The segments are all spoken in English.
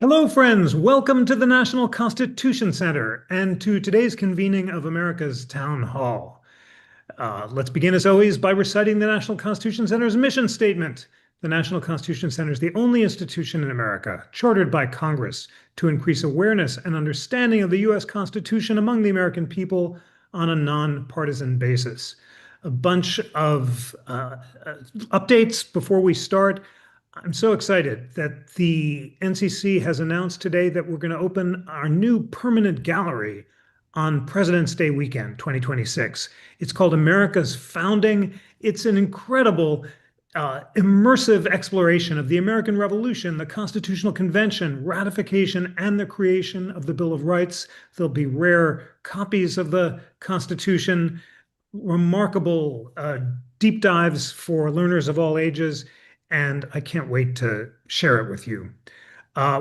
Hello, friends. Welcome to the National Constitution Center and to today's convening of America's Town Hall. Let's begin, as always, by reciting the National Constitution Center's mission statement. The National Constitution Center is the only institution in America chartered by Congress to increase awareness and understanding of the U.S. Constitution among the American people on a nonpartisan basis. A bunch of updates before we start. I'm so excited that the NCC has announced today that we're going to open our new permanent gallery on President's Day weekend, 2026. It's called America's Founding. It's an incredible, immersive exploration of the American Revolution, the Constitutional Convention, ratification, and the creation of the Bill of Rights. There'll be rare copies of the Constitution, remarkable deep dives for learners of all ages, and I can't wait to share it with you.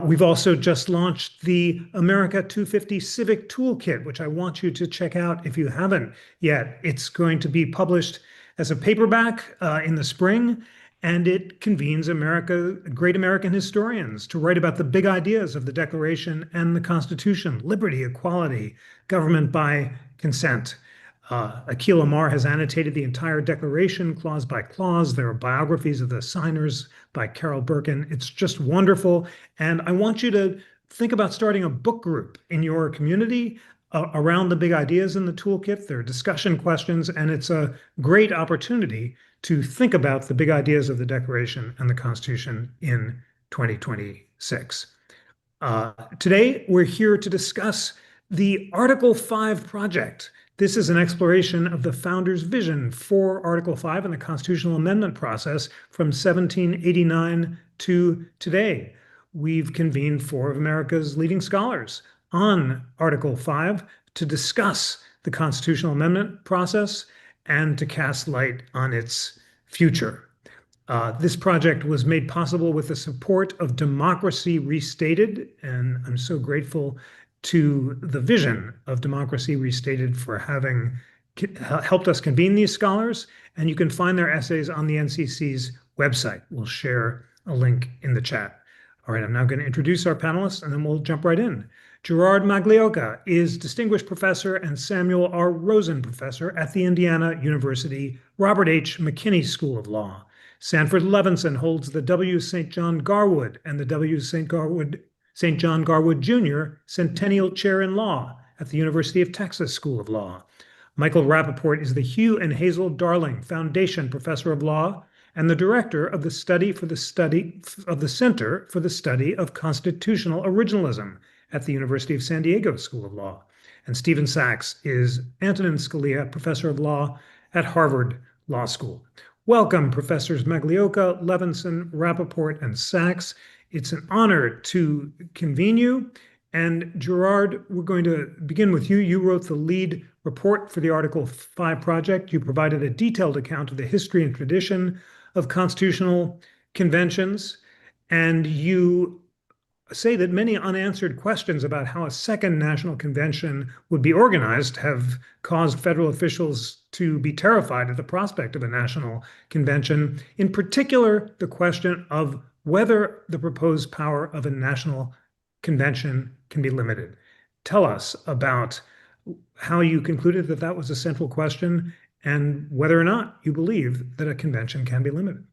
We've also just launched the America 250 Civic Toolkit, which I want you to check out if you haven't yet. It's going to be published as a paperback in the spring, and it convenes great American historians to write about the big ideas of the Declaration and the Constitution: liberty, equality, government by consent. Akhil Amar has annotated the entire Declaration clause by clause. There are biographies of the signers by Carol Birkin. It's just wonderful. And I want you to think about starting a book group in your community around the big ideas in the toolkit. There are discussion questions, and it's a great opportunity to think about the big ideas of the Declaration and the Constitution in 2026. Today, we're here to discuss the Article 5 project. This is an exploration of the founders' vision for Article 5 and the constitutional amendment process from 1789 to today. We've convened four of America's leading scholars on Article 5 to discuss the constitutional amendment process and to cast light on its future. This project was made possible with the support of Democracy Restated, and I'm so grateful to the vision of Democracy Restated for having helped us convene these scholars. And you can find their essays on the NCC's website. We'll share a link in the chat. All right, I'm now going to introduce our panelists, and then we'll jump right in. Gerard Magliocca is Distinguished Professor and Samuel R. Rosen Professor at the Indiana University Robert H. McKinney School of Law. Sanford Levinson holds the W. St. John Garwood and the W. St. John Garwood Jr. Centennial Chair in Law at the University of Texas School of Law. Michael Rappaport is the Hugh and Hazel Darling Foundation Professor of Law and the Director of the Center for the Study of Constitutional Originalism at the University of San Diego School of Law. And Stephen Sachs is Antonin Scalia Professor of Law at Harvard Law School. Welcome, Professors Magliocca, Levinson, Rappaport, and Sachs. It's an honor to convene you. And Gerard, we're going to begin with you. You wrote the lead report for the Article 5 project. You provided a detailed account of the history and tradition of constitutional conventions. And you say that many unanswered questions about how a second national convention would be organized have caused federal officials to be terrified at the prospect of a national convention. In particular, the question of whether the proposed power of a national convention can be limited. Tell us about how you concluded that that was a central question and whether or not you believe that a convention can be limited.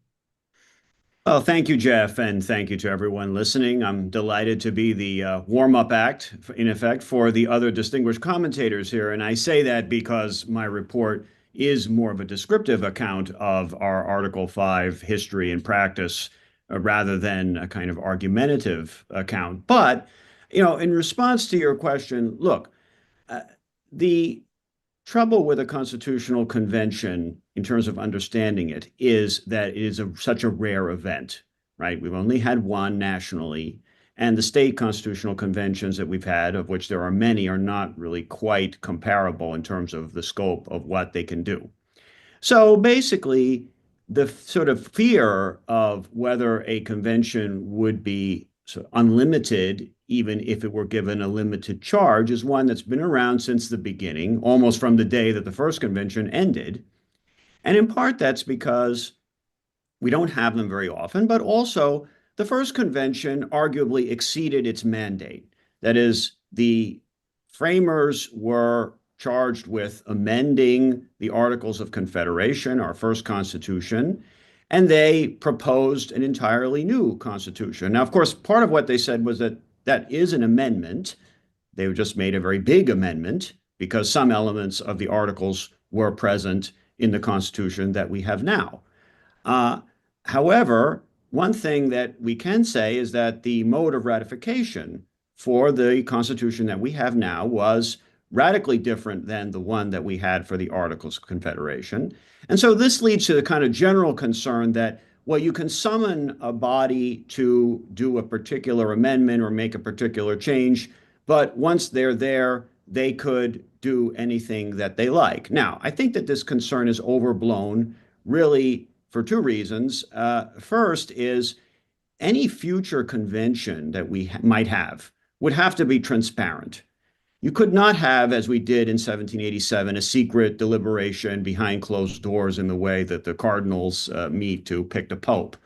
Well, thank you, Jeff, and thank you to everyone listening. I'm delighted to be the warm-up act, in effect, for the other distinguished commentators here. And I say that because my report is more of a descriptive account of our Article 5 history and practice rather than a kind of argumentative account. But, in response to your question, look, the trouble with a constitutional convention in terms of understanding it is that it is such a rare event, right? We've only had one nationally, and the state constitutional conventions that we've had, of which there are many, are not really quite comparable in terms of the scope of what they can do. So basically, the sort of fear of whether a convention would be sort of unlimited, even if it were given a limited charge, is one that's been around since the beginning, almost from the day that the first convention ended. And in part, that's because we don't have them very often, but also the first convention arguably exceeded its mandate. That is, the framers were charged with amending the Articles of Confederation, our first constitution, and they proposed an entirely new constitution. Now, of course, part of what they said was that that is an amendment. They just made a very big amendment because some elements of the articles were present in the Constitution that we have now. Uh, However, one thing that we can say is that the mode of ratification for the Constitution that we have now was radically different than the one that we had for the Articles of Confederation. And so this leads to the kind of general concern that, well, you can summon a body to do a particular amendment or make a particular change, but once they're there, they could do anything that they like. Now, I think that this concern is overblown, really, for two reasons. First is any future convention that we might have would have to be transparent. You could not have, as we did in 1787, a secret deliberation behind closed doors in the way that the cardinals meet to pick the pope.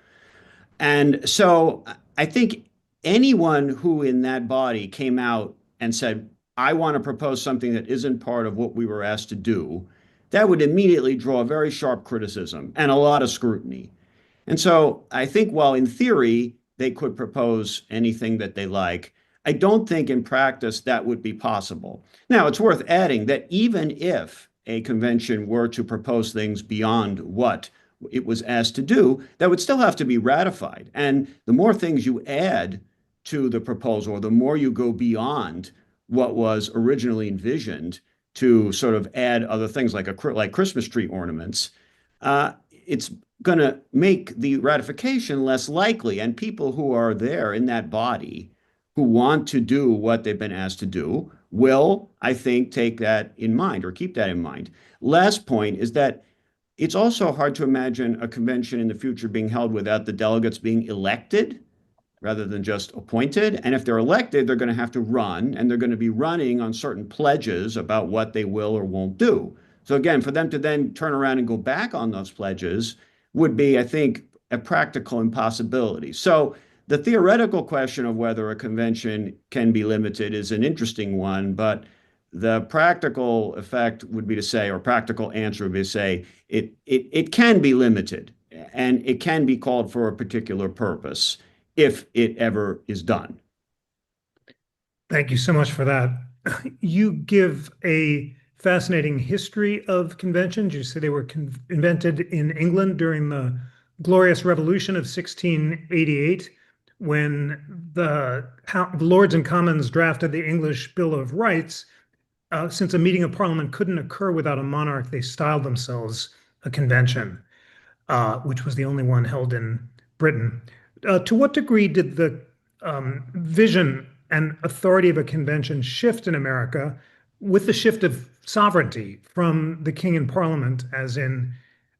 And so I think anyone who in that body came out and said, I want to propose something that isn't part of what we were asked to do, that would immediately draw very sharp criticism and a lot of scrutiny. And so I think while in theory they could propose anything that they like, I don't think in practice that would be possible. Now, it's worth adding that even if a convention were to propose things beyond what it was asked to do, that would still have to be ratified. And the more things you add to the proposal, the more you go beyond what was originally envisioned to sort of add other things like Christmas tree ornaments, it's going to make the ratification less likely. And people who are there in that body who want to do what they've been asked to do will, I think, take that in mind or keep that in mind. Last point is that it's also hard to imagine a convention in the future being held without the delegates being elected rather than just appointed. And if they're elected, they're going to have to run, and they're going to be running on certain pledges about what they will or won't do. So again, for them to then turn around and go back on those pledges would be, I think, a practical impossibility. So the theoretical question of whether a convention can be limited is an interesting one, but the practical effect would be to say, or practical answer would be to say, it can be limited and it can be called for a particular purpose if it ever is done. Thank you so much for that. You give a fascinating history of conventions. You say they were invented in England during the Glorious Revolution of 1688, when the Lords and Commons drafted the English Bill of Rights. Since a meeting of Parliament couldn't occur without a monarch, they styled themselves a convention, which was the only one held in Britain. To what degree did the vision and authority of a convention shift in America with the shift of sovereignty from the king and parliament, as in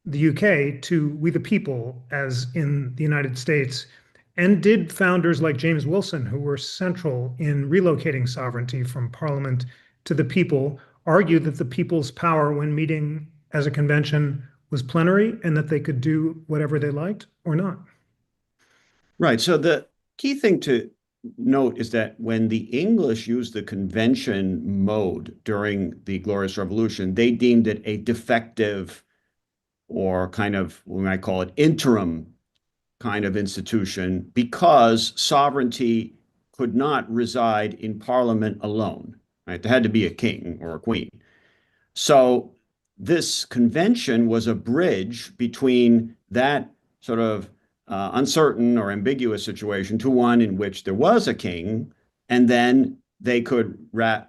the UK, to we the people, as in the United States? And did founders like James Wilson, who were central in relocating sovereignty from parliament to the people, argue that the people's power when meeting as a convention was plenary and that they could do whatever they liked or not? Right. So the key thing to note is that when the English used the convention mode during the Glorious Revolution, they deemed it a defective or kind of, we might call it interim kind of institution, because sovereignty could not reside in Parliament alone, right? There had to be a king or a queen. So this convention was a bridge between that sort of uncertain or ambiguous situation to one in which there was a king, and then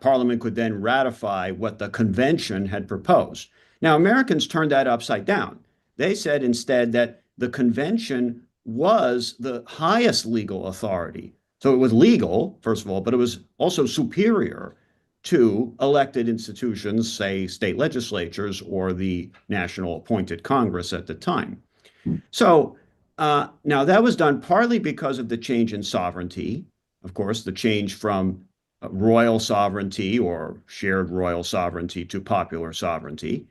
Parliament could then ratify what the convention had proposed. Now, Americans turned that upside down. They said instead that the convention was the highest legal authority. So it was legal, first of all, but it was also superior to elected institutions, say state legislatures or the national appointed Congress at the time. So now that was done partly because of the change in sovereignty, of course, the change from royal sovereignty or shared royal sovereignty to popular sovereignty.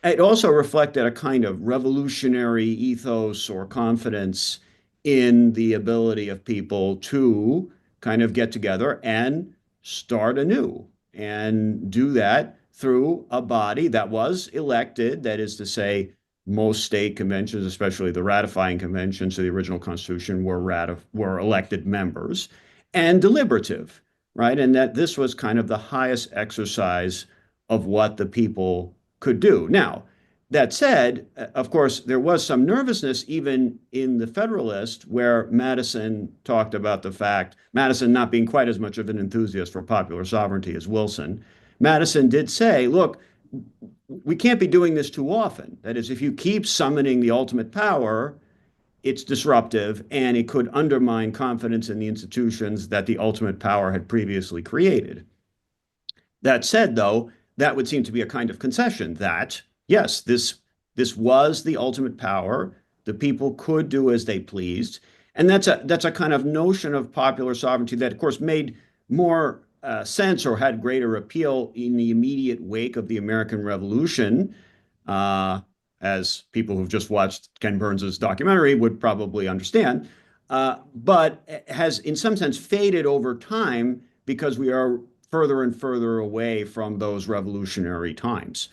It also reflected a kind of revolutionary ethos or confidence in the ability of people to kind of get together and start anew and do that through a body that was elected. That is to say, most state conventions, especially the ratifying conventions of the original Constitution, were elected members and deliberative, right? And that this was kind of the highest exercise of what the people could do. Now, that said, of course, there was some nervousness even in the Federalist, where Madison talked about the fact, Madison not being quite as much of an enthusiast for popular sovereignty as Wilson, Madison did say, look, we can't be doing this too often. That is, if you keep summoning the ultimate power, it's disruptive and it could undermine confidence in the institutions that the ultimate power had previously created. That said, though, that would seem to be a kind of concession that, yes, this was the ultimate power. The people could do as they pleased. And that's a kind of notion of popular sovereignty that, of course, made more sense or had greater appeal in the immediate wake of the American Revolution, uh, as people who've just watched Ken Burns's documentary would probably understand, but has in some sense faded over time because we are further and further away from those revolutionary times.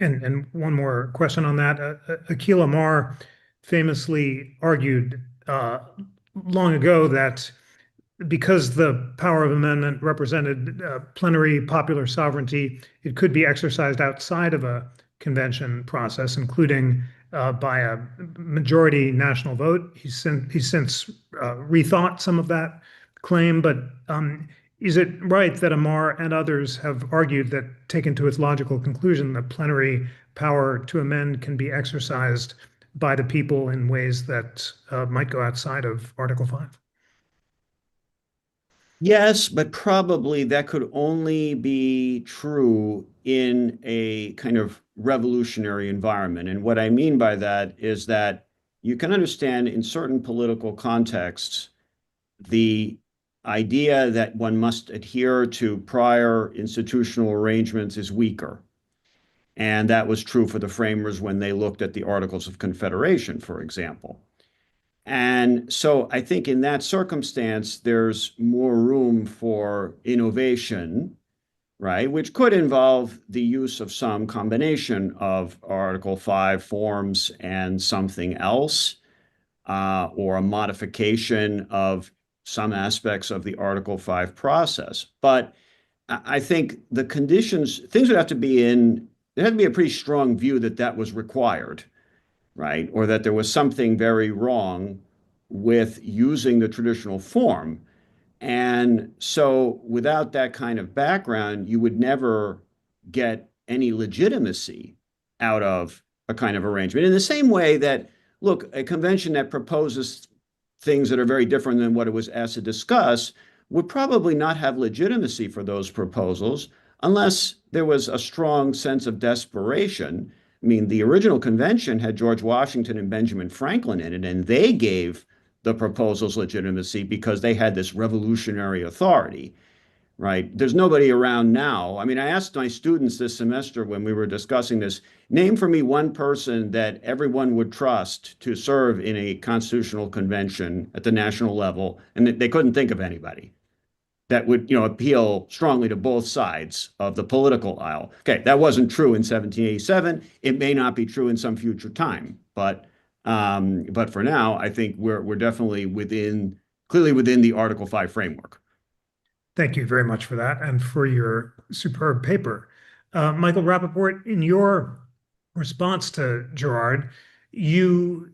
And one more question on that. Akhil Amar famously argued long ago that because the power of amendment represented plenary popular sovereignty, it could be exercised outside of a convention process, including by a majority national vote. He's since rethought some of that claim, but is it right that Amar and others have argued that, taken to its logical conclusion, the plenary power to amend can be exercised by the people in ways that might go outside of Article 5? Yes, but probably that could only be true in a kind of revolutionary environment. And what I mean by that is that you can understand in certain political contexts the idea that one must adhere to prior institutional arrangements is weaker. And that was true for the framers when they looked at the Articles of Confederation, for example. And so I think in that circumstance, there's more room for innovation, right? Which could involve the use of some combination of Article 5 forms and something else, or a modification of some aspects of the Article 5 process. But I think the conditions, things would have to be in, there had to be a pretty strong view that that was required, right? Or that there was something very wrong with using the traditional form. And so without that kind of background, you would never get any legitimacy out of a kind of arrangement. In the same way that, look, a convention that proposes things that are very different than what it was asked to discuss would probably not have legitimacy for those proposals unless there was a strong sense of desperation. I mean, the original convention had George Washington and Benjamin Franklin in it, and they gave the proposals legitimacy because they had this revolutionary authority, right? There's nobody around now. I mean, I asked my students this semester when we were discussing this, name for me one person that everyone would trust to serve in a constitutional convention at the national level, and they couldn't think of anybody that would, appeal strongly to both sides of the political aisle. Okay, that wasn't true in 1787. It may not be true in some future time, but for now, I think we're definitely clearly within the Article 5 framework. Thank you very much for that and for your superb paper. Michael Rappaport, in your response to Gerard, you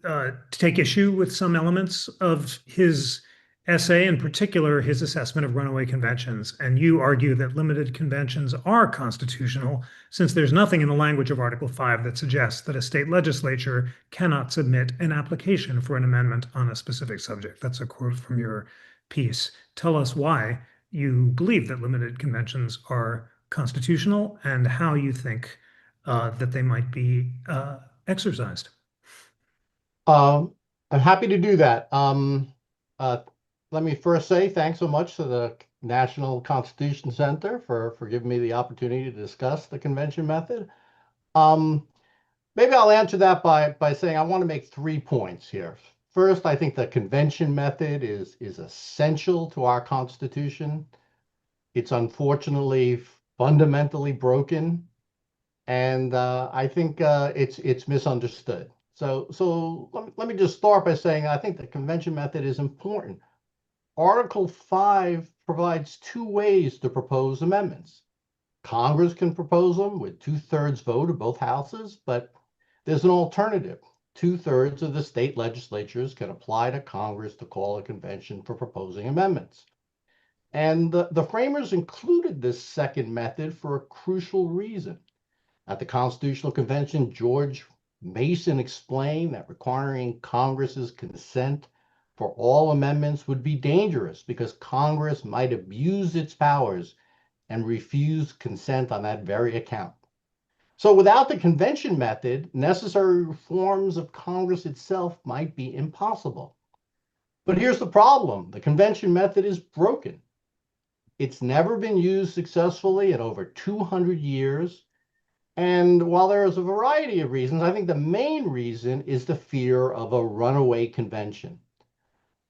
take issue with some elements of his essay, in particular his assessment of runaway conventions, and you argue that limited conventions are constitutional since there's nothing in the language of Article 5 that suggests that a state legislature cannot submit an application for an amendment on a specific subject. That's a quote from your piece. Tell us why you believe that limited conventions are constitutional and how you think that they might be exercised. I'm happy to do that. Uh, Let me first say thanks so much to the National Constitution Center for giving me the opportunity to discuss the convention method. Maybe I'll answer that by saying I want to make 3 points here. First, I think the convention method is essential to our Constitution. It's unfortunately fundamentally broken, and I think it's misunderstood. So let me just start by saying I think the convention method is important. Article 5 provides two ways to propose amendments. Congress can propose them with two-thirds vote of both houses, but there's an alternative. Two-thirds of the state legislatures can apply to Congress to call a convention for proposing amendments. And the framers included this second method for a crucial reason. At the Constitutional Convention, George Mason explained that requiring Congress's consent for all amendments would be dangerous because Congress might abuse its powers and refuse consent on that very account. So without the convention method, necessary reforms of Congress itself might be impossible. But here's the problem. The convention method is broken. It's never been used successfully in over 200 years. And while there is a variety of reasons, I think the main reason is the fear of a runaway convention.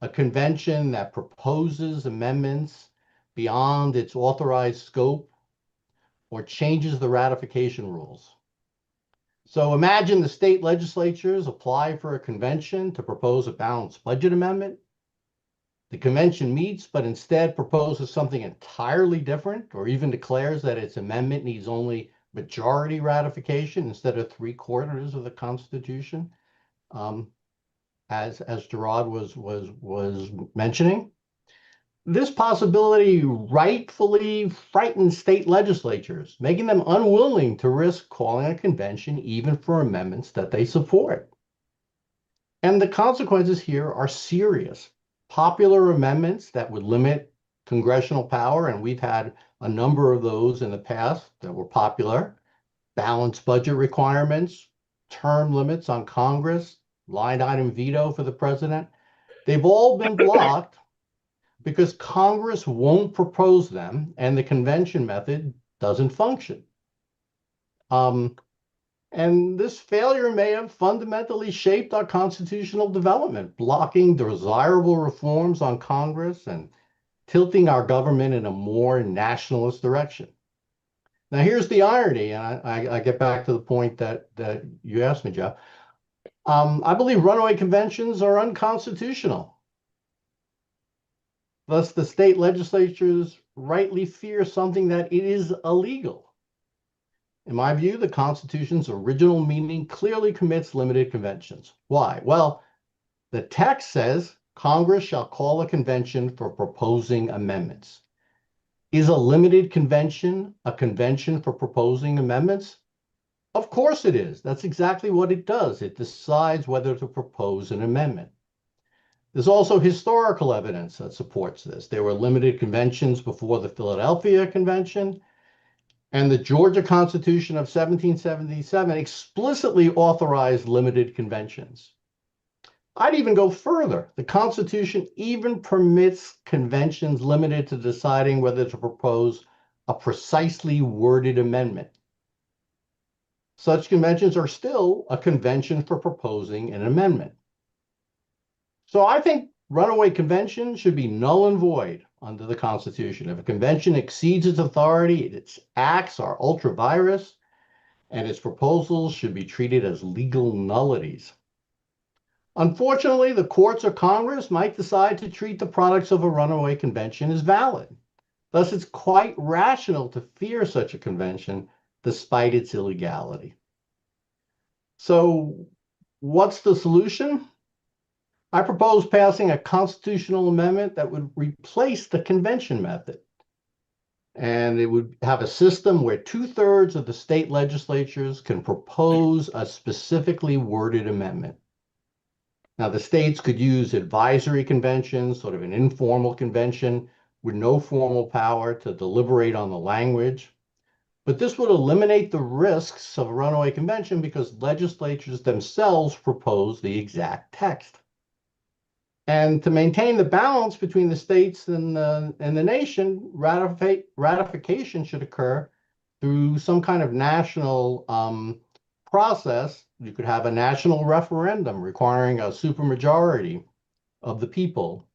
A convention that proposes amendments beyond its authorized scope or changes the ratification rules. So imagine the state legislatures apply for a convention to propose a balanced budget amendment. The convention meets, but instead proposes something entirely different, or even declares that its amendment needs only majority ratification instead of 3/4 of the Constitution, as Gerard was mentioning. This possibility rightfully frightens state legislatures, making them unwilling to risk calling a convention even for amendments that they support. And the consequences here are serious. Popular amendments that would limit congressional power, and we've had a number of those in the past that were popular, balanced budget requirements, term limits on Congress, line item veto for the president, they've all been blocked because Congress won't propose them and the convention method doesn't function. And this failure may have fundamentally shaped our constitutional development, blocking desirable reforms on Congress and tilting our government in a more nationalist direction. Now, here's the irony, and I get back to the point that you asked me, Jeff. I believe runaway conventions are unconstitutional. Thus, the state legislatures rightly fear something that it is illegal. In my view, the Constitution's original meaning clearly commits limited conventions. Why? Well, the text says Congress shall call a convention for proposing amendments. Is a limited convention a convention for proposing amendments? Of course it is. That's exactly what it does. It decides whether to propose an amendment. There's also historical evidence that supports this. There were limited conventions before the Philadelphia Convention, and the Georgia Constitution of 1777 explicitly authorized limited conventions. I'd even go further. The Constitution even permits conventions limited to deciding whether to propose a precisely worded amendment. Such conventions are still a convention for proposing an amendment. So I think runaway conventions should be null and void under the Constitution. If a convention exceeds its authority, its acts are ultra vires, and its proposals should be treated as legal nullities. Unfortunately, the courts or Congress might decide to treat the products of a runaway convention as valid. Thus, it's quite rational to fear such a convention despite its illegality. So, what's the solution? I propose passing a constitutional amendment that would replace the convention method. And it would have a system where two-thirds of the state legislatures can propose a specifically worded amendment. Now, the states could use advisory conventions, sort of an informal convention with no formal power to deliberate on the language. But this would eliminate the risks of a runaway convention because legislatures themselves propose the exact text. And to maintain the balance between the states and the nation, ratification should occur through some kind of national process, you could have a national referendum requiring a supermajority of the people.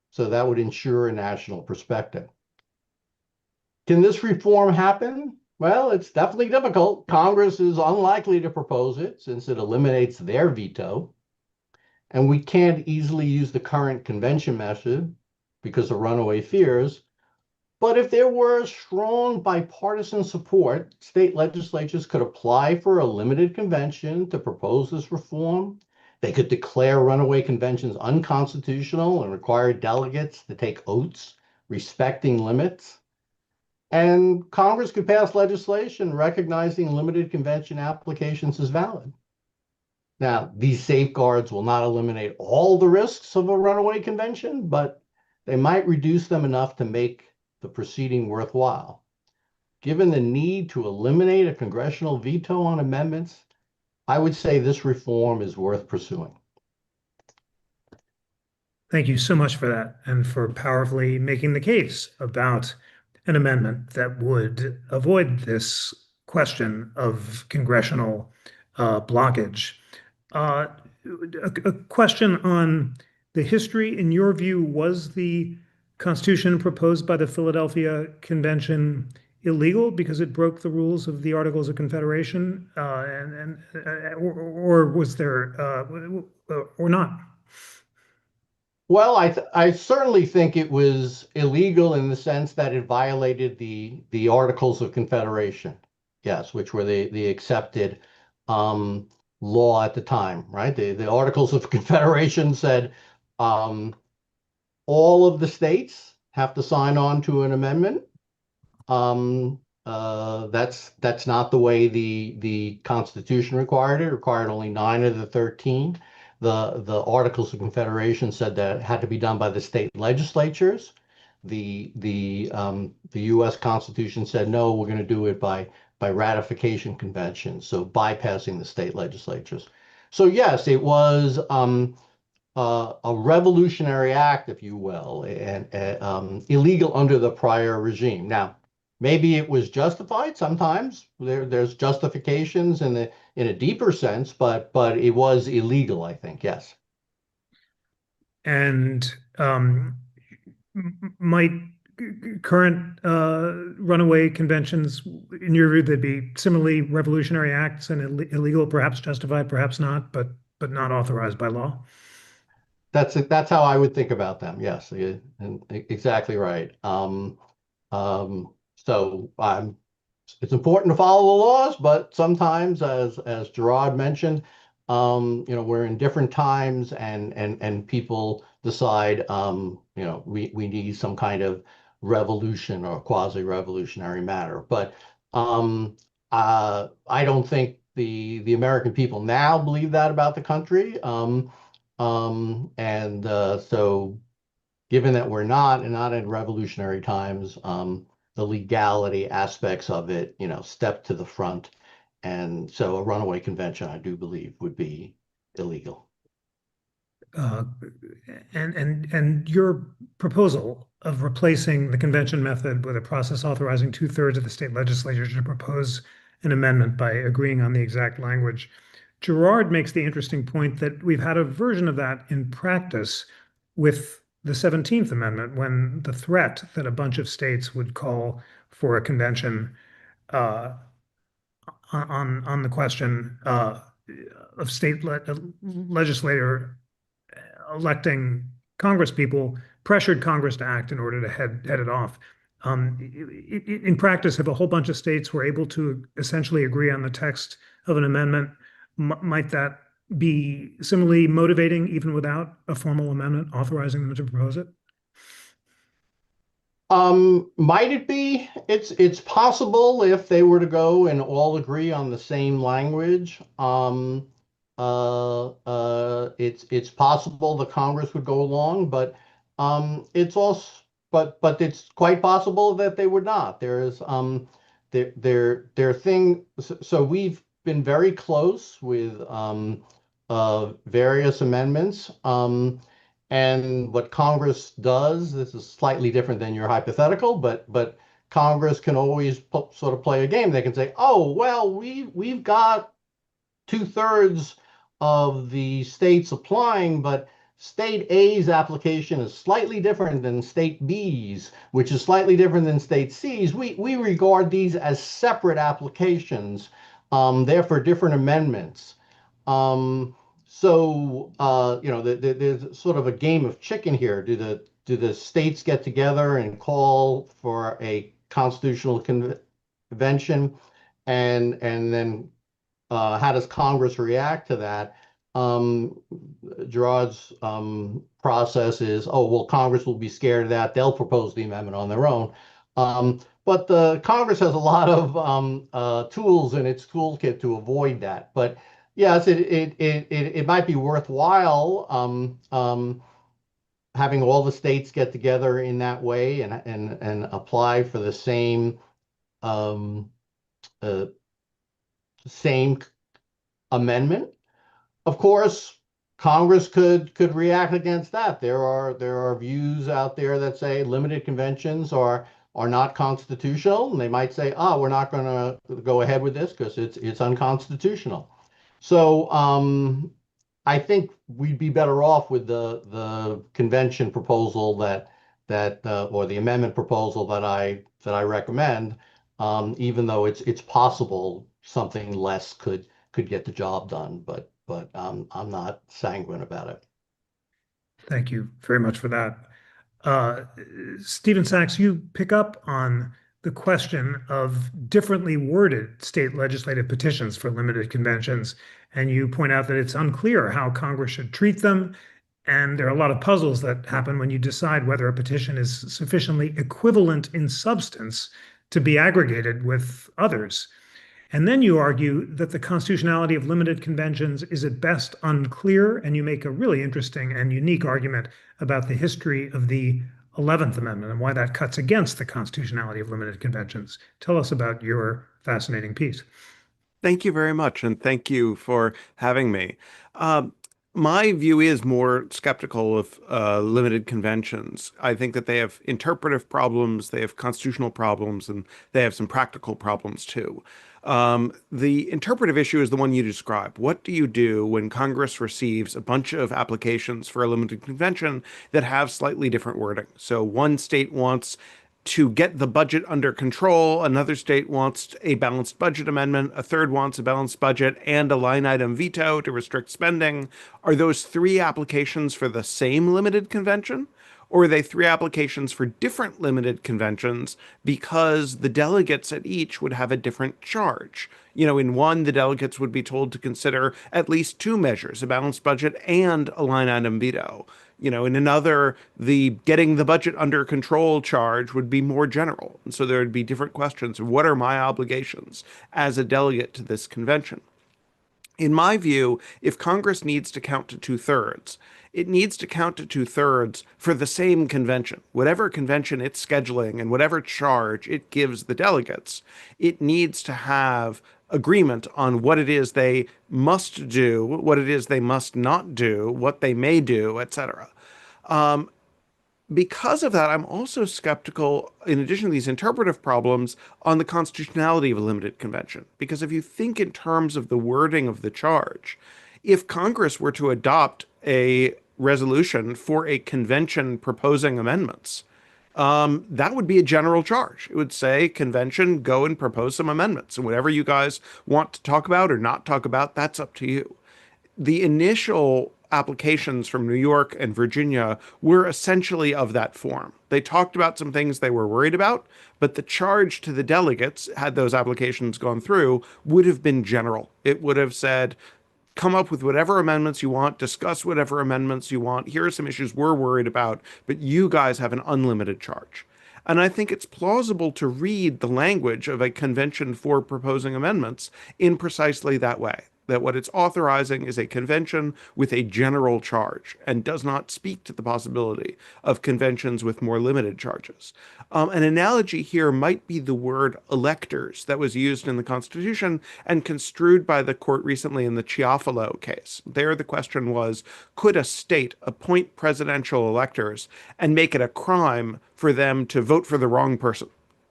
So that would ensure a national perspective. Can this reform happen? Well, it's definitely difficult. Congress is unlikely to propose it since it eliminates their veto. And we can't easily use the current convention method because of runaway fears. But if there were strong bipartisan support, state legislatures could apply for a limited convention to propose this reform. They could declare runaway conventions unconstitutional and require delegates to take oaths respecting limits. And Congress could pass legislation recognizing limited convention applications as valid. Now, these safeguards will not eliminate all the risks of a runaway convention, but they might reduce them enough to make the proceeding worthwhile. Given the need to eliminate a congressional veto on amendments, I would say this reform is worth pursuing. Thank you so much for that and for powerfully making the case about an amendment that would avoid this question of congressional blockage. A question on the history, in your view, was the Constitution proposed by the Philadelphia Convention illegal because it broke the rules of the Articles of Confederation, or was there, or not? Well, I certainly think it was illegal in the sense that it violated the Articles of Confederation, yes, which were the accepted law at the time, right? The Articles of Confederation said all of the states have to sign on to an amendment. That's not the way the Constitution required it. It required only 9 of the 13. The Articles of Confederation said that it had to be done by the state legislatures. The U.S. Constitution said no, we're going to do it by ratification conventions, so bypassing the state legislatures. So yes, it was a revolutionary act, if you will, and illegal under the prior regime. Now, maybe it was justified. Sometimes there's justifications in a deeper sense, but it was illegal, I think. Yes. And might current runaway conventions, in your view, they'd be similarly revolutionary acts and illegal, perhaps justified, perhaps not, but not authorized by law? That's how I would think about them. Yes, exactly right. So it's important to follow the laws, but sometimes, as Gerard mentioned, we're in different times, and people decide, we need some kind of revolution or quasi-revolutionary matter. But I don't think the American people now believe that about the country. So given that we're not in revolutionary times, the legality aspects of it, step to the front. And so a runaway convention, I do believe, would be illegal. And your proposal of replacing the convention method with a process authorizing 2/3 of the state legislature to propose an amendment by agreeing on the exact language. Gerard makes the interesting point that we've had a version of that in practice with the 17th Amendment, when the threat that a bunch of states would call for a convention on the question of state legislator electing Congress people pressured Congress to act in order to head it off. In practice, if a whole bunch of states were able to essentially agree on the text of an amendment, might that be similarly motivating even without a formal amendment authorizing them to propose it? Might it be? It's possible if they were to go and all agree on the same language. It's possible the Congress would go along, but it's also but it's quite possible that they would not. There's their thing. So we've been very close with various amendments. And what Congress does, this is slightly different than your hypothetical, but Congress can always sort of play a game. They can say, "Oh, well, we've got two-thirds of the states applying, but State A's application is slightly different than State B's, which is slightly different than State C's. We regard these as separate applications, therefore different amendments. There's sort of a game of chicken here. Do the states get together and call for a constitutional convention, and then how does Congress react to that? Gerard's process is, oh, well, Congress will be scared of that. They'll propose the amendment on their own. But the Congress has a lot of tools in its toolkit to avoid that. But yes, it might be worthwhile having all the states get together in that way and apply for the um, same amendment. Of course, Congress could react against that. There are views out there that say limited conventions are not constitutional, and they might say, "Oh, we're not going to go ahead with this because it's unconstitutional." So I think we'd be better off with the convention proposal or the amendment proposal that I recommend, even though it's possible something less could get the job done, but I'm not sanguine about it. Thank you very much for that. Stephen Sachs, you pick up on the question of differently worded state legislative petitions for limited conventions, and you point out that it's unclear how Congress should treat them, and there are a lot of puzzles that happen when you decide whether a petition is sufficiently equivalent in substance to be aggregated with others. And then you argue that the constitutionality of limited conventions is at best unclear, and you make a really interesting and unique argument about the history of the 11th Amendment and why that cuts against the constitutionality of limited conventions. Tell us about your fascinating piece. Thank you very much, and thank you for having me. My view is more skeptical of limited conventions. I think that they have interpretive problems, they have constitutional problems, and they have some practical problems too. The interpretive issue is the one you describe. What do you do when Congress receives a bunch of applications for a limited convention that have slightly different wording? So one state wants to get the budget under control, another state wants a balanced budget amendment, a third wants a balanced budget and a line item veto to restrict spending. Are those three applications for the same limited convention? Or are they three applications for different limited conventions because the delegates at each would have a different charge? You know, in one, the delegates would be told to consider at least two measures, a balanced budget and a line item veto. You know, in another, the getting the budget under control charge would be more general. And so there would be different questions of what are my obligations as a delegate to this convention? In my view, if Congress needs to count to two-thirds, it needs to count to two-thirds for the same convention. Whatever convention it's scheduling and whatever charge it gives the delegates, it needs to have agreement on what it is they must do, what it is they must not do, what they may do, etc. Because of that, I'm also skeptical, in addition to these interpretive problems, on the constitutionality of a limited convention. Because if you think in terms of the wording of the charge, if Congress were to adopt a resolution for a convention proposing amendments, that would be a general charge. It would say, convention, go and propose some amendments. And whatever you guys want to talk about or not talk about, that's up to you. The initial applications from New York and Virginia were essentially of that form. They talked about some things they were worried about, but the charge to the delegates, had those applications gone through, would have been general. It would have said, come up with whatever amendments you want, discuss whatever amendments you want. Here are some issues we're worried about, but you guys have an unlimited charge. And I think it's plausible to read the language of a convention for proposing amendments in precisely that way. That what it's authorizing is a convention with a general charge and does not speak to the possibility of conventions with more limited charges. An analogy here might be the word electors that was used in the Constitution and construed by the court recently in the Chiafalo case. There, the question was, could a state appoint presidential electors and make it a crime for them to vote for the wrong person?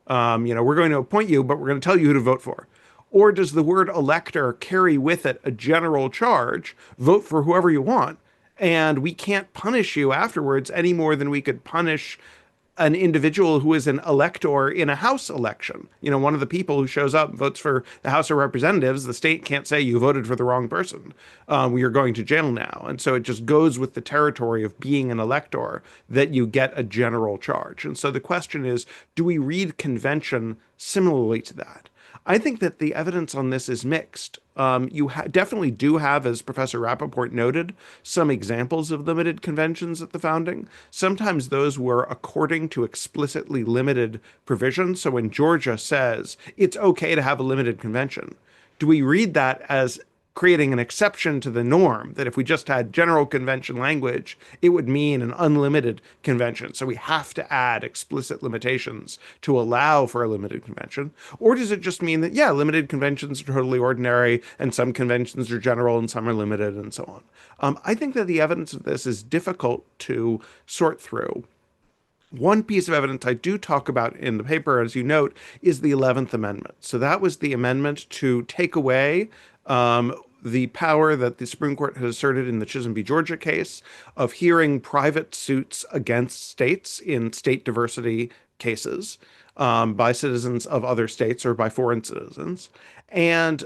We're going to appoint you, but we're going to tell you who to vote for. Or does the word elector carry with it a general charge, vote for whoever you want, and we can't punish you afterwards any more than we could punish an individual who is an elector in a House election. You know, one of the people who shows up and votes for the House of Representatives, the state can't say you voted for the wrong person. You're going to jail now. And so it just goes with the territory of being an elector that you get a general charge. And so the question is, do we read convention similarly to that? I think that the evidence on this is mixed. You definitely do have, as Professor Rappaport noted, some examples of limited conventions at the founding. Sometimes those were according to explicitly limited provisions. So when Georgia says it's okay to have a limited convention, do we read that as creating an exception to the norm, that if we just had general convention language, it would mean an unlimited convention? So we have to add explicit limitations to allow for a limited convention. Or does it just mean that, yeah, limited conventions are totally ordinary and some conventions are general and some are limited and so on? I think that the evidence of this is difficult to sort through. One piece of evidence I do talk about in the paper, as you note, is the 11th Amendment. So that was the amendment to take away the power that the Supreme Court has asserted in the Chisholm v. Georgia case of hearing private suits against states in state diversity cases by citizens of other states or by foreign citizens. And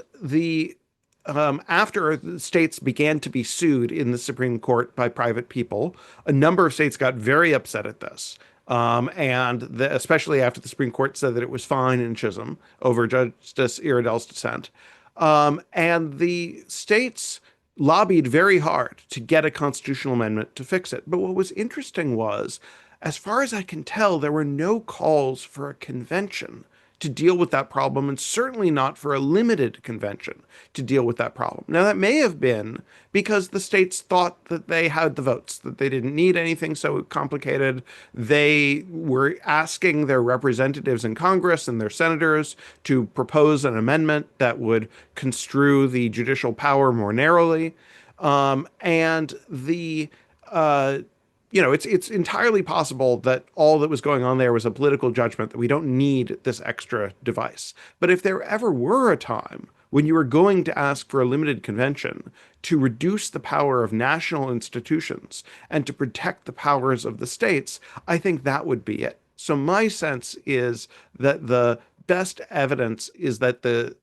after the states began to be sued in the Supreme Court by private people, a number of states got very upset at this. Especially after the Supreme Court said that it was fine in Chisholm over Justice Iredell's dissent. And the states lobbied very hard to get a constitutional amendment to fix it. But what was interesting was, as far as I can tell, there were no calls for a convention to deal with that problem, and certainly not for a limited convention to deal with that problem. Now, that may have been because the states thought that they had the votes, that they didn't need anything so complicated. They were asking their representatives in Congress and their senators to propose an amendment that would construe the judicial power more narrowly. It's entirely possible that all that was going on there was a political judgment that we don't need this extra device. But if there ever were a time when you were going to ask for a limited convention to reduce the power of national institutions and to protect the powers of the states, I think that would be it. So my sense is that the best evidence is that the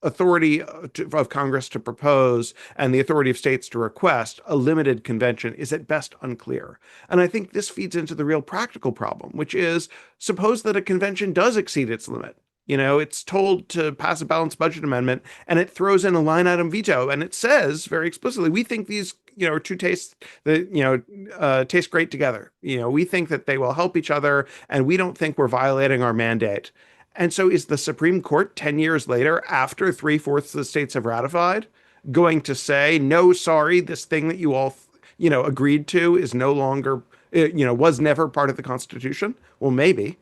authority of Congress to propose and the authority of states to request a limited convention is at best unclear. And I think this feeds into the real practical problem, which is, suppose that a convention does exceed its limit. You know, it's told to pass a balanced budget amendment and it throws in a line item veto and it says very explicitly, we think these, two tastes that, taste great together. We think that they will help each other and we don't think we're violating our mandate. And so is the Supreme Court 10 years later, after 3/4 of the states have ratified, going to say, no, sorry, this thing that you all, agreed to is no longer, was never part of the Constitution? Well, maybe.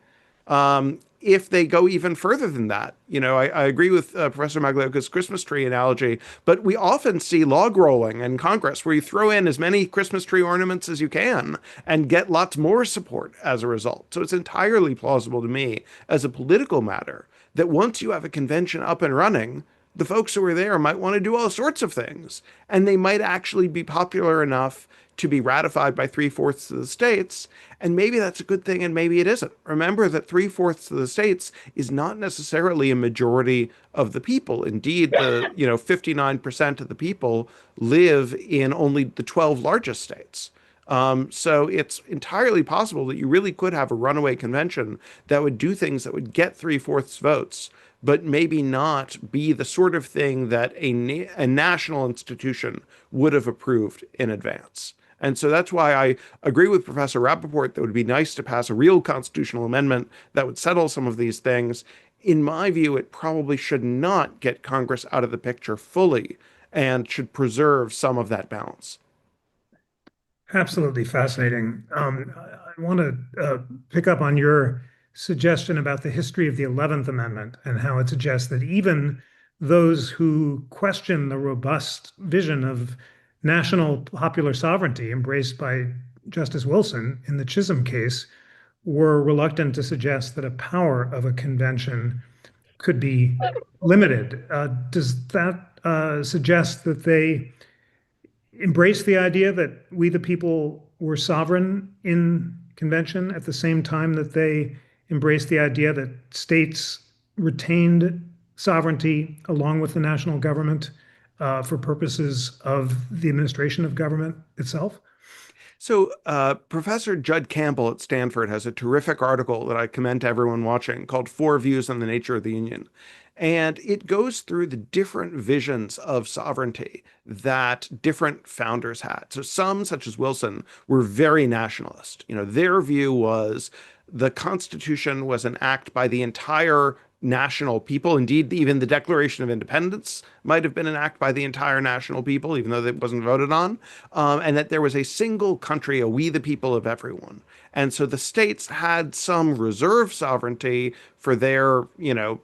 If they go even further than that, I agree with Professor Magliocca's Christmas tree analogy, but we often see log rolling in Congress where you throw in as many Christmas tree ornaments as you can and get lots more support as a result. So it's entirely plausible to me as a political matter that once you have a convention up and running, the folks who are there might want to do all sorts of things, and they might actually be popular enough to be ratified by 3/4 of the states. And maybe that's a good thing and maybe it isn't. Remember that 3/4 of the states is not necessarily a majority of the people. Indeed, 59% of the people live in only the 12 largest states. So it's entirely possible that you really could have a runaway convention that would do things that would get 3/4 votes, but maybe not be the sort of thing that a national institution would have approved in advance. And so that's why I agree with Professor Rappaport that it would be nice to pass a real constitutional amendment that would settle some of these things. In my view, it probably should not get Congress out of the picture fully and should preserve some of that balance. Absolutely fascinating. I want to pick up on your suggestion about the history of the 11th Amendment and how it suggests that even those who question the robust vision of national popular sovereignty embraced by Justice Wilson in the Chisholm case were reluctant to suggest that a power of a convention could be limited. Does that suggest that they embrace the idea that we, the people, were sovereign in convention at the same time that they embrace the idea that states retained sovereignty along with the national government for purposes of the administration of government itself? So, Professor Judd Campbell at Stanford has a terrific article that I commend to everyone watching called Four Views on the Nature of the Union. And it goes through the different visions of sovereignty that different founders had. So some, such as Wilson, were very nationalist. Their view was the Constitution was an act by the entire national people. Indeed, even the Declaration of Independence might have been an act by the entire national people, even though it wasn't voted on, and that there was a single country, a we the people of everyone. And so the states had some reserve sovereignty for their,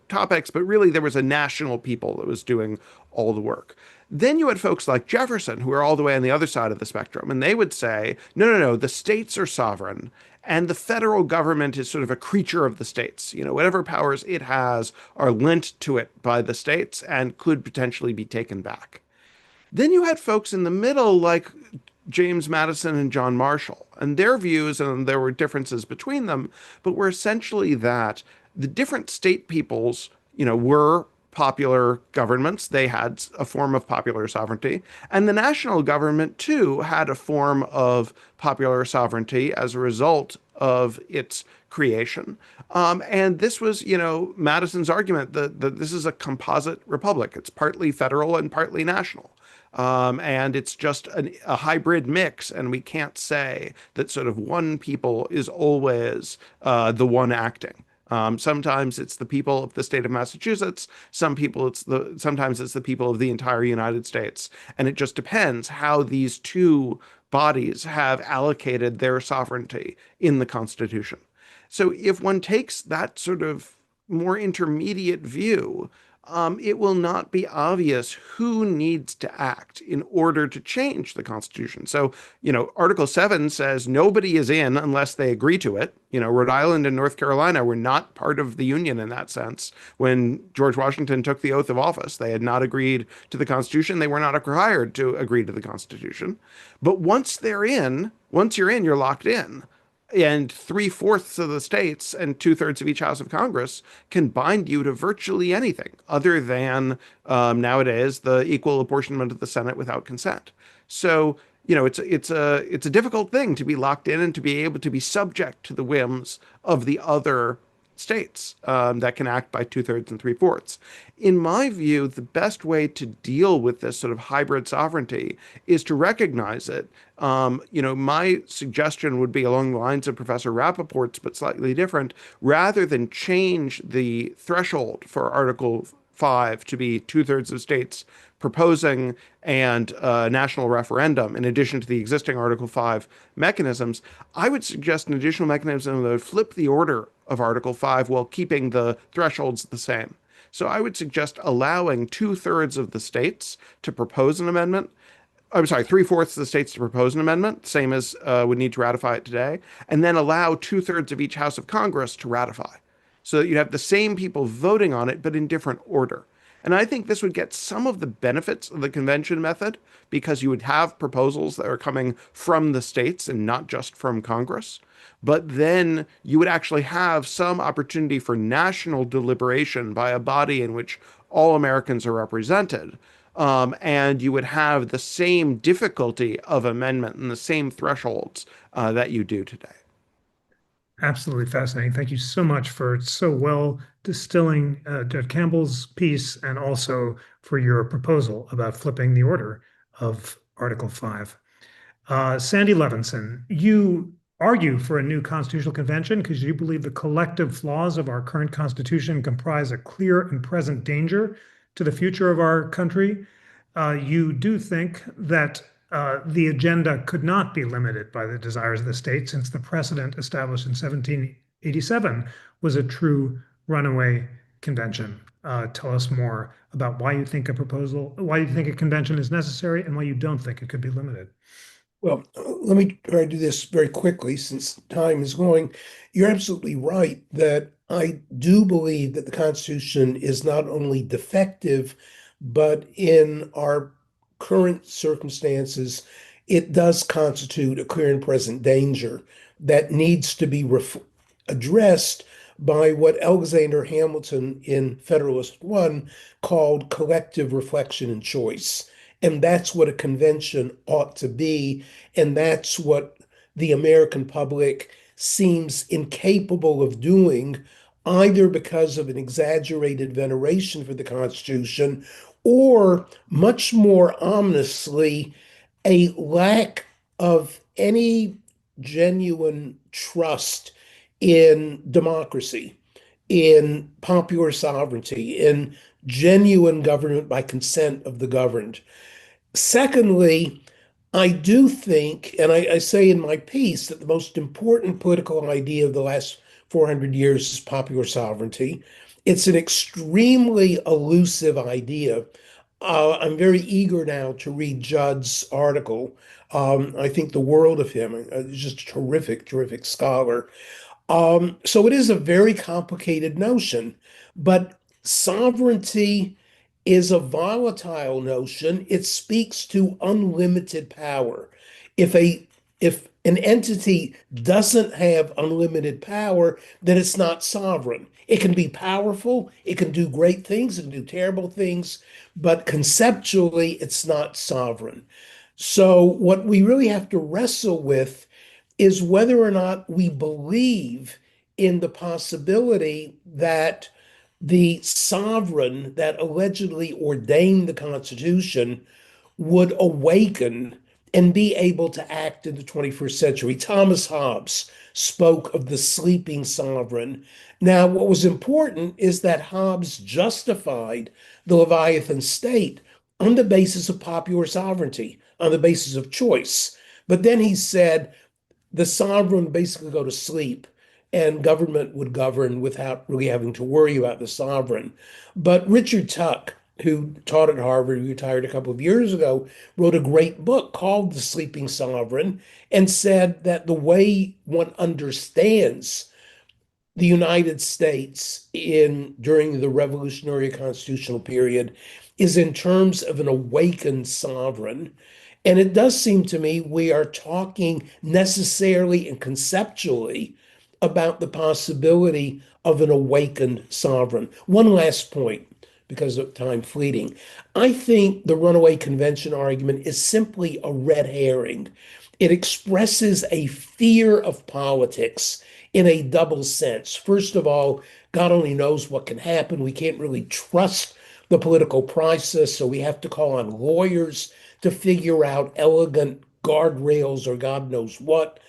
topics, but really there was a national people that was doing all the work. Then you had folks like Jefferson, who are all the way on the other side of the spectrum, and they would say, no, the states are sovereign, and the federal government is sort of a creature of the states. Whatever powers it has are lent to it by the states and could potentially be taken back. Then you had folks in the middle like James Madison and John Marshall, and their views, and there were differences between them, but were essentially that the different state peoples, were popular governments. They had a form of popular sovereignty. And the national government, too, had a form of popular sovereignty as a result of its creation. And this was, Madison's argument that this is a composite republic. It's partly federal and partly national. And it's just a hybrid mix, and we can't say that sort of one people is always the one acting. Sometimes it's the people of the state of Massachusetts. Sometimes it's the people of the entire United States. And it just depends how these two bodies have allocated their sovereignty in the Constitution. So if one takes that sort of more intermediate view, it will not be obvious who needs to act in order to change the Constitution. So, Article 7 says nobody is in unless they agree to it. Rhode Island and North Carolina were not part of the Union in that sense. When George Washington took the oath of office, they had not agreed to the Constitution. They were not required to agree to the Constitution. But once you're in, you're locked in. And 3/4 of the states and 2/3 of each House of Congress can bind you to virtually anything other than nowadays the equal apportionment of the Senate without consent. So, it's a difficult thing to be locked in and to be able to be subject to the whims of the other states that can act by 2/3 and 3/4. In my view, the best way to deal with this sort of hybrid sovereignty is to recognize it. My suggestion would be along the lines of Professor Rappaport's, but slightly different. Rather than change the threshold for Article 5 to be 2/3 of states proposing and a national referendum, in addition to the existing Article 5 mechanisms, I would suggest an additional mechanism that would flip the order of Article 5 while keeping the thresholds the same. So I would suggest allowing 2/3 of the states to propose an amendment. I'm sorry, 3/4 of the states to propose an amendment, same as would need to ratify it today, and then allow 2/3 of each House of Congress to ratify. So that you'd have the same people voting on it, but in different order. And I think this would get some of the benefits of the convention method because you would have proposals that are coming from the states and not just from Congress. But then you would actually have some opportunity for national deliberation by a body in which all Americans are represented. And you would have the same difficulty of amendment and the same thresholds that you do today. Absolutely fascinating. Thank you so much for so well distilling Judd Campbell's piece and also for your proposal about flipping the order of Article 5. Sandy Levinson, you argue for a new constitutional convention because you believe the collective flaws of our current constitution comprise a clear and present danger to the future of our country. You do think that the agenda could not be limited by the desires of the state, since the precedent established in 1787 was a true runaway convention. Tell us more about why you think a convention is necessary and why you don't think it could be limited. Well, let me try to do this very quickly since time is going. You're absolutely right that I do believe that the Constitution is not only defective, but in our current circumstances, it does constitute a clear and present danger that needs to be addressed by what Alexander Hamilton in Federalist One called collective reflection and choice. And that's what a convention ought to be. And that's what the American public seems incapable of doing, either because of an exaggerated veneration for the Constitution or, much more ominously, a lack of any genuine trust in democracy, in popular sovereignty, in genuine government by consent of the governed. Secondly, I do think, and I say in my piece, that the most important political idea of the last 400 years is popular sovereignty. It's an extremely elusive idea. I'm very eager now to read Judd's article. I think the world of him. He's just a terrific, terrific scholar. So it is a very complicated notion, but sovereignty is a volatile notion. It speaks to unlimited power. If an entity doesn't have unlimited power, then it's not sovereign. It can be powerful, it can do great things, it can do terrible things, but conceptually, it's not sovereign. So what we really have to wrestle with is whether or not we believe in the possibility that the sovereign that allegedly ordained the Constitution would awaken and be able to act in the 21st century. Thomas Hobbes spoke of the sleeping sovereign. Now, what was important is that Hobbes justified the Leviathan state on the basis of popular sovereignty, on the basis of choice. But then he said, the sovereign basically go to sleep and government would govern without really having to worry about the sovereign. But Richard Tuck, who taught at Harvard, retired a couple of years ago, wrote a great book called The Sleeping Sovereign and said that the way one understands the United States during the revolutionary constitutional period is in terms of an awakened sovereign. And it does seem to me we are talking necessarily and conceptually about the possibility of an awakened sovereign. One last point, because of time fleeting. I think the Runaway Convention argument is simply a red herring. It expresses a fear of politics in a double sense. First of all, God only knows what can happen. We can't really trust the political process, so we have to call on lawyers to figure out elegant guardrails or God knows what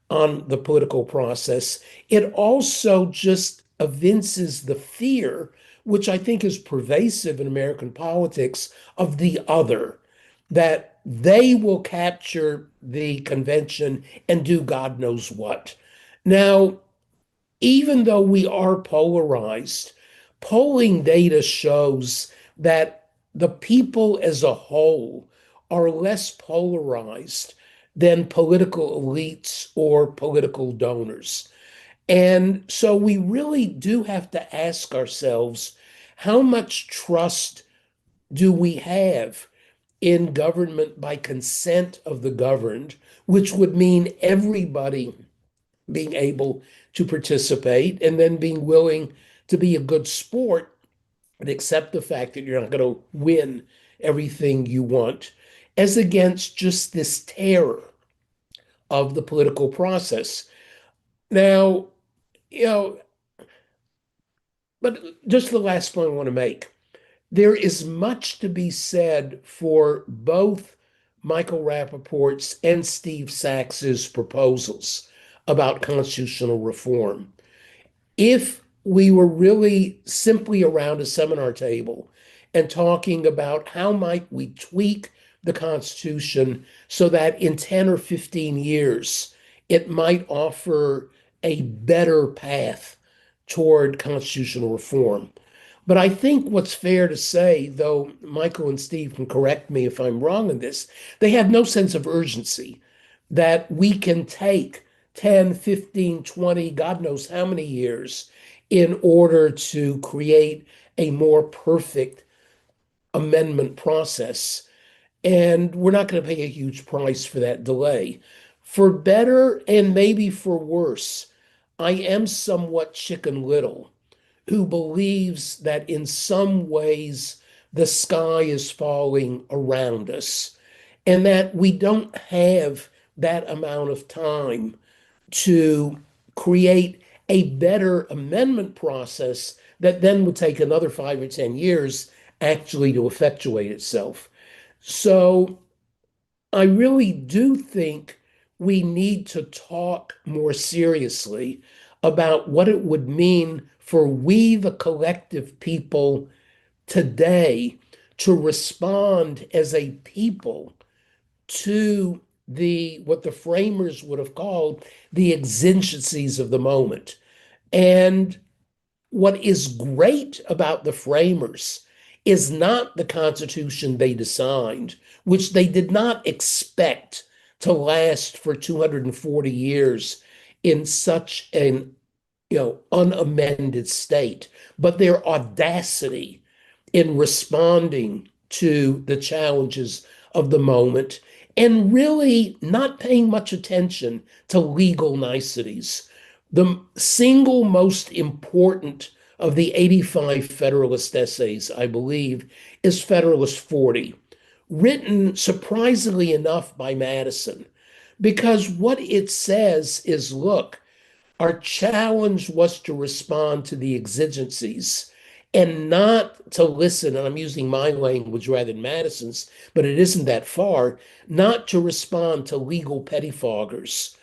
on the political process. It also just evinces the fear, which I think is pervasive in American politics, of the other, that they will capture the convention and do God knows what. Now, even though we are polarized, polling data shows that the people as a whole are less polarized than political elites or political donors. And so we really do have to ask ourselves, how much trust do we have in government by consent of the governed, which would mean everybody being able to participate and then being willing to be a good sport and accept the fact that you're not going to win everything you want, as against just this terror of the political process. Now, you know, but just the last point I want to make. There is much to be said for both Michael Rappaport's and Steve Sacks's proposals about constitutional reform. If we were really simply around a seminar table and talking about how might we tweak the Constitution so that in 10 or 15 years, it might offer a better path toward constitutional reform. But I think what's fair to say, though Michael and Steve can correct me if I'm wrong in this, they have no sense of urgency that we can take 10, 15, 20, God knows how many years in order to create a more perfect amendment process. And we're not going to pay a huge price for that delay. For better and maybe for worse, I am somewhat Chicken Little, who believes that in some ways the sky is falling around us and that we don't have that amount of time to create a better amendment process that then would take another 5 or 10 years actually to effectuate itself. So I really do think we need to talk more seriously about what it would mean for we, the collective people today, to respond as a people to the what the framers would have called the exigencies of the moment. And what is great about the framers is not the Constitution they designed, which they did not expect to last for 240 years in such an unamended state, but their audacity in responding to the challenges of the moment and really not paying much attention to legal niceties. The single most important of the 85 Federalist essays, I believe, is Federalist 40, written surprisingly enough by Madison, because what it says is, look, our challenge was to respond to the exigencies and not to listen, and I'm using my language rather than Madison's, but it isn't that far, not to respond to legal pettifoggers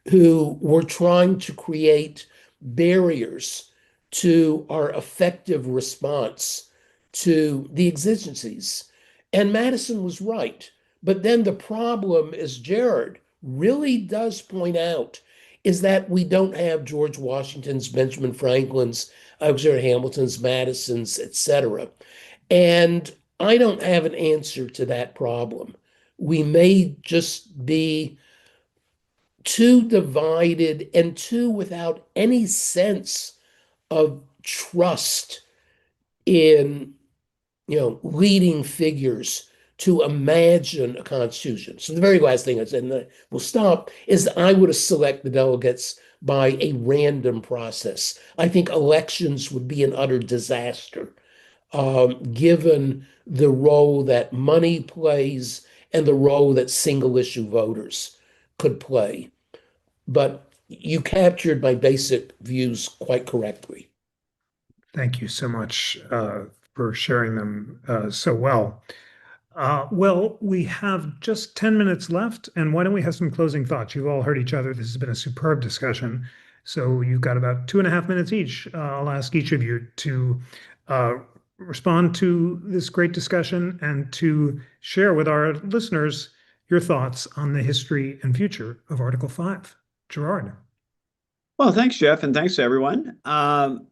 who were trying to create barriers to our effective response to the exigencies. And Madison was right. But then the problem, as Gerard really does point out, is that we don't have George Washington's, Benjamin Franklin's, Alexander Hamilton's, Madison's, etc. And I don't have an answer to that problem. We may just be too divided and too without any sense of trust in leading figures to imagine a constitution. So the very last thing I said, and we'll stop, is that I would have select the delegates by a random process. I think elections would be an utter disaster, given the role that money plays and the role that single issue voters could play. But you captured my basic views quite correctly. Thank you so much for sharing them so well. Well, we have just 10 minutes left, and why don't we have some closing thoughts? You've all heard each other. This has been a superb discussion. So you've got about 2.5 minutes each. I'll ask each of you to respond to this great discussion and to share with our listeners your thoughts on the history and future of Article 5. Gerard. Well, thanks, Jeff, and thanks to everyone.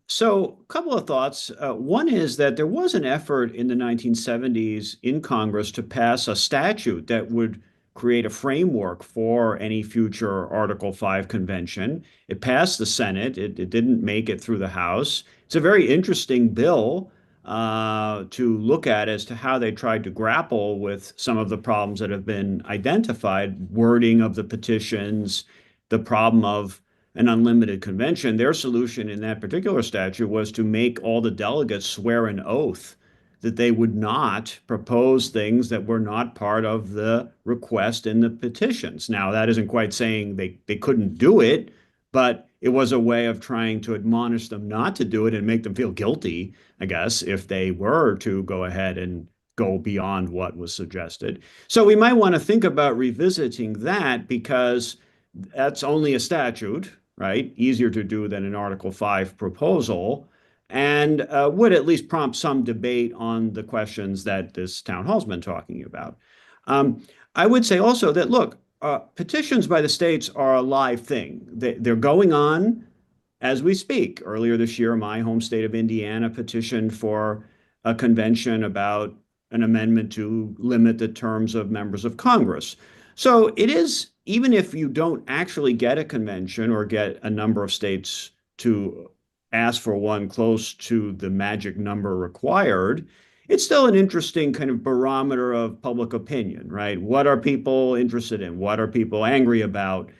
So a couple of thoughts. One is that there was an effort in the 1970s in Congress to pass a statute that would create a framework for any future Article 5 convention. It passed the Senate. It didn't make it through the House. It's a very interesting bill to look at as to how they tried to grapple with some of the problems that have been identified, wording of the petitions, the problem of an unlimited convention. Their solution in that particular statute was to make all the delegates swear an oath that they would not propose things that were not part of the request in the petitions. Now, that isn't quite saying they couldn't do it, but it was a way of trying to admonish them not to do it and make them feel guilty, I guess, if they were to go ahead and go beyond what was suggested. So we might want to think about revisiting that, because that's only a statute, right? Easier to do than an Article 5 proposal, and would at least prompt some debate on the questions that this town hall's been talking about. I would say also that, look, petitions by the states are a live thing. They're going on as we speak. Earlier this year, my home state of Indiana petitioned for a convention about an amendment to limit the terms of members of Congress. So it is, even if you don't actually get a convention or get a number of states to ask for one close to the magic number required, it's still an interesting kind of barometer of public opinion, right? What are people interested in? What are people angry about?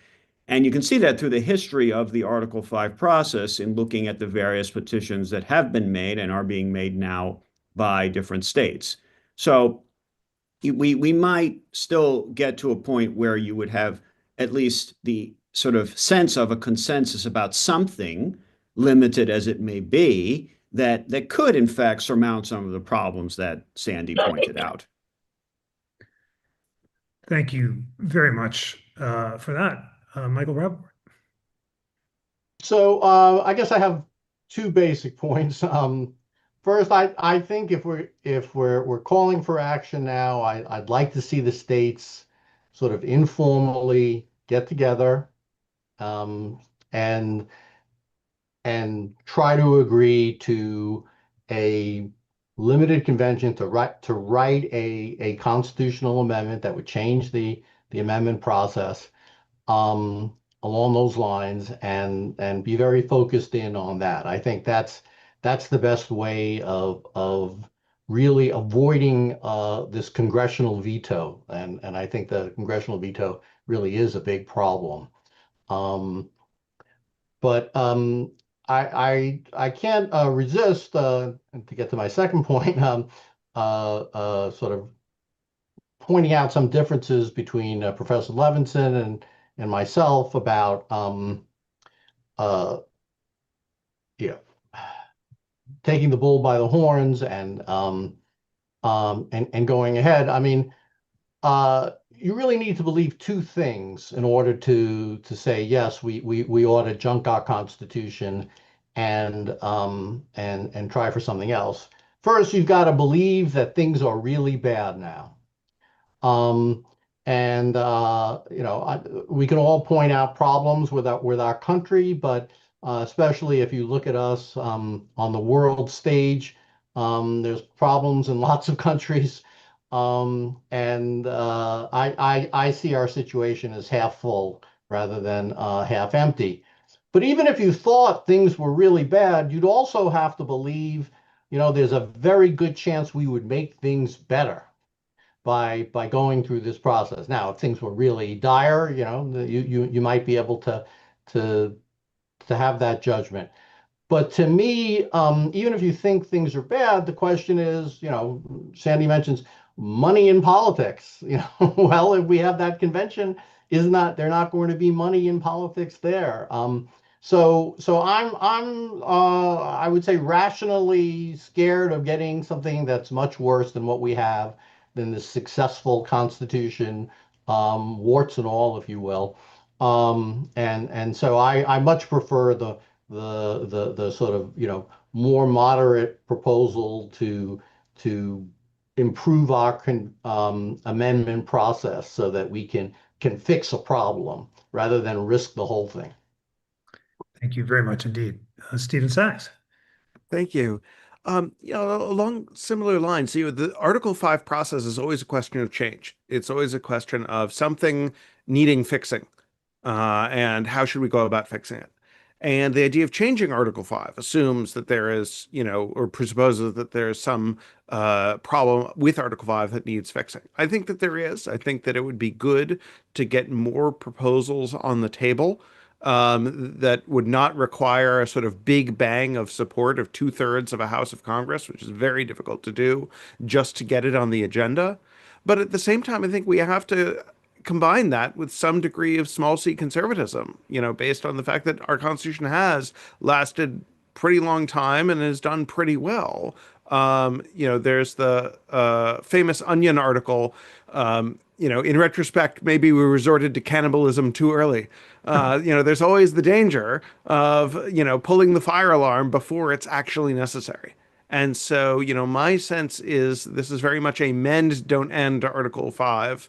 And you can see that through the history of the Article 5 process in looking at the various petitions that have been made and are being made now by different states. So we might still get to a point where you would have at least the sort of sense of a consensus about something, limited as it may be, that could in fact surmount some of the problems that Sandy pointed out. Thank you very much for that, Michael Rappaport. So I guess I have two basic points. First, I think if we're calling for action now, I'd like to see the states sort of informally get together and try to agree to a limited convention to write a constitutional amendment that would change the amendment process along those lines and be very focused in on that. I think that's the best way of really avoiding this congressional veto, and I think the congressional veto really is a big problem. But I can't resist to get to my second point, sort of pointing out some differences between Professor Levinson and myself about you know, taking the bull by the horns and going ahead. I mean, you really need to believe two things in order to say yes, we ought to junk our Constitution and try for something else. First, you've got to believe that things are really bad now. We can all point out problems with our country, but especially if you look at us on the world stage, there's problems in lots of countries. I see our situation as half full rather than half empty. But even if you thought things were really bad, you'd also have to believe, there's a very good chance we would make things better by going through this process. Now, if things were really dire, you might be able to have that judgment. But to me, even if you think things are bad, the question is, Sandy mentions money in politics. Well, if we have that convention, they're not going to be money in politics there. So I would say rationally scared of getting something that's much worse than what we have, than the successful Constitution, warts and all, if you will. So I much prefer the sort of more moderate proposal to improve our amendment process so that we can fix a problem rather than risk the whole thing. Thank you very much indeed. Stephen Sachs. Thank you. Along similar lines, the Article 5 process is always a question of change. It's always a question of something needing fixing, and how should we go about fixing it? And the idea of changing Article 5 assumes that there is, or presupposes that there is some problem with Article 5 that needs fixing. I think that there is. I think that it would be good to get more proposals on the table that would not require a sort of big bang of support of 2/3 of a House of Congress, which is very difficult to do, just to get it on the agenda. But at the same time, I think we have to combine that with some degree of small c conservatism, based on the fact that our Constitution has lasted pretty long time and has done pretty well. There's the famous Onion article, in retrospect, maybe we resorted to cannibalism too early. There's always the danger of, pulling the fire alarm before it's actually necessary. And so, my sense is this is very much a mend, don't end Article 5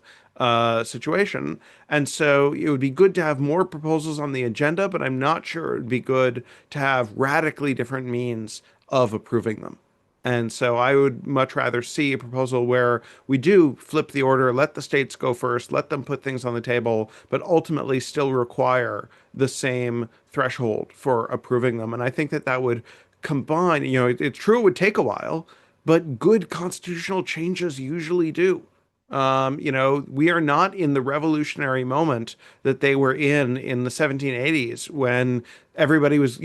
situation. And so it would be good to have more proposals on the agenda, but I'm not sure it would be good to have radically different means of approving them. And so I would much rather see a proposal where we do flip the order, let the states go first, let them put things on the table, but ultimately still require the same threshold for approving them. And I think that that would combine, it's true it would take a while, but good constitutional changes usually do. We are not in the revolutionary moment that they were in the 1780s when everybody was,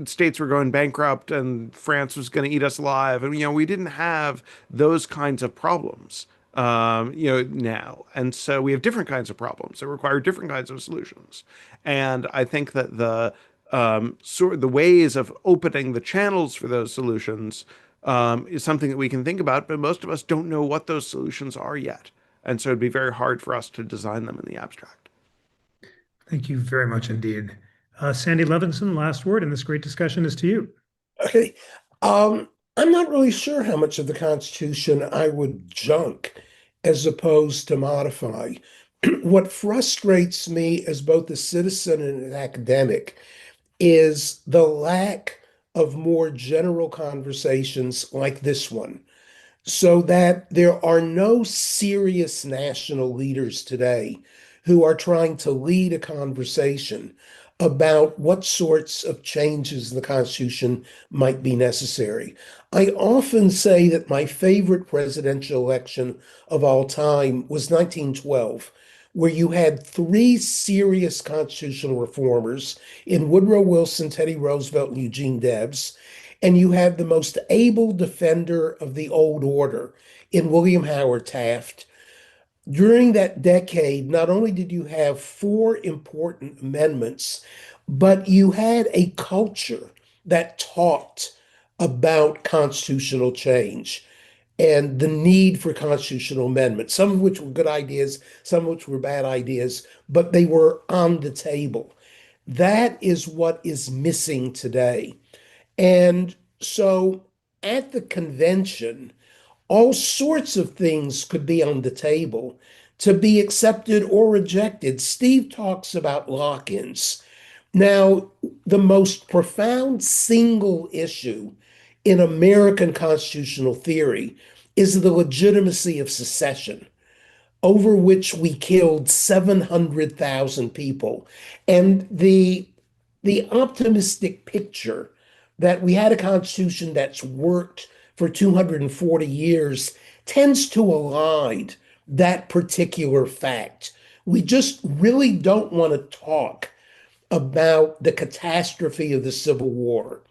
states were going bankrupt and France was going to eat us alive. And, we didn't have those kinds of problems, now. And so we have different kinds of problems that require different kinds of solutions. And I think that the ways of opening the channels for those solutions is something that we can think about, but most of us don't know what those solutions are yet. And so it'd be very hard for us to design them in the abstract. Thank you very much indeed. Sandy Levinson, last word in this great discussion is to you. Okay. I'm not really sure how much of the Constitution I would junk as opposed to modify. What frustrates me as both a citizen and an academic is the lack of more general conversations like this one, so that there are no serious national leaders today who are trying to lead a conversation about what sorts of changes in the Constitution might be necessary. I often say that my favorite presidential election of all time was 1912, where you had three serious constitutional reformers in Woodrow Wilson, Teddy Roosevelt, and Eugene Debs, and you had the most able defender of the old order in William Howard Taft. During that decade, not only did you have four important amendments, but you had a culture that talked about constitutional change and the need for constitutional amendments, some of which were good ideas, some of which were bad ideas, but they were on the table. That is what is missing today. And so at the convention, all sorts of things could be on the table to be accepted or rejected. Steve talks about lock-ins. Now, the most profound single issue in American constitutional theory is the legitimacy of secession, over which we killed 700,000 people. And the optimistic picture that we had a constitution that's worked for 240 years tends to elide that particular fact. We just really don't want to talk about the catastrophe of the Civil War.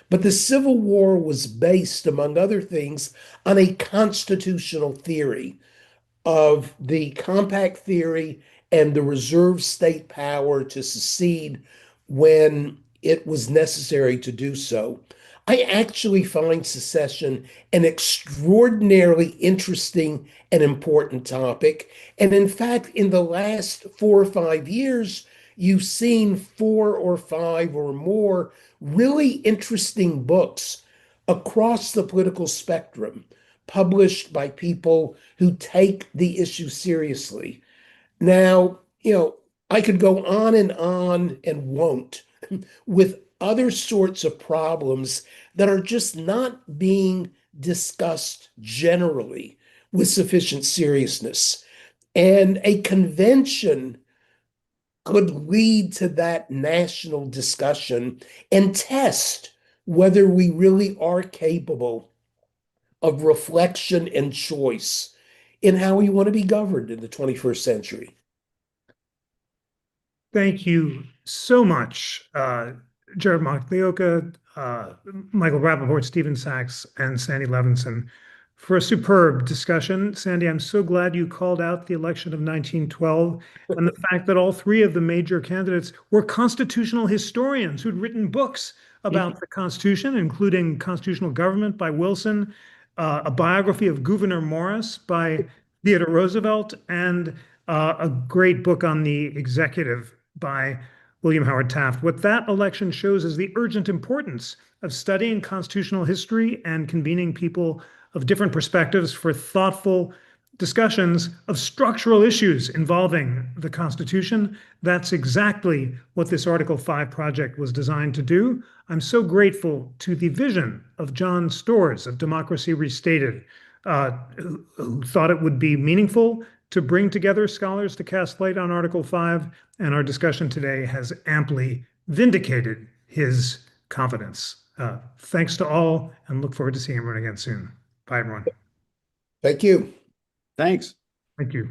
But the Civil War was based, among other things, on a constitutional theory of the compact theory and the reserve state power to secede when it was necessary to do so. I actually find secession an extraordinarily interesting and important topic. And in fact, in the last 4 or 5 years, you've seen 4 or 5 or more really interesting books across the political spectrum published by people who take the issue seriously. Now, I could go on and won't with other sorts of problems that are just not being discussed generally with sufficient seriousness. And a convention could lead to that national discussion and test whether we really are capable of reflection and choice in how we want to be governed in the 21st century. Thank you so much, Gerard Magliocca, Michael Rappaport, Stephen Sachs, and Sandy Levinson, for a superb discussion. Sandy, I'm so glad you called out the election of 1912 and the fact that all three of the major candidates were constitutional historians who'd written books about the Constitution, including Constitutional Government by Wilson, a biography of Gouverneur Morris by Theodore Roosevelt, and a great book on the executive by William Howard Taft. What that election shows is the urgent importance of studying constitutional history and convening people of different perspectives for thoughtful discussions of structural issues involving the Constitution. That's exactly what this Article 5 project was designed to do. I'm so grateful to the vision of John Storrs of Democracy Restated, who thought it would be meaningful to bring together scholars to cast light on Article 5, and our discussion today has amply vindicated his confidence. Thanks to all, and look forward to seeing everyone again soon. Bye, everyone. Thank you. Thanks. Thank you.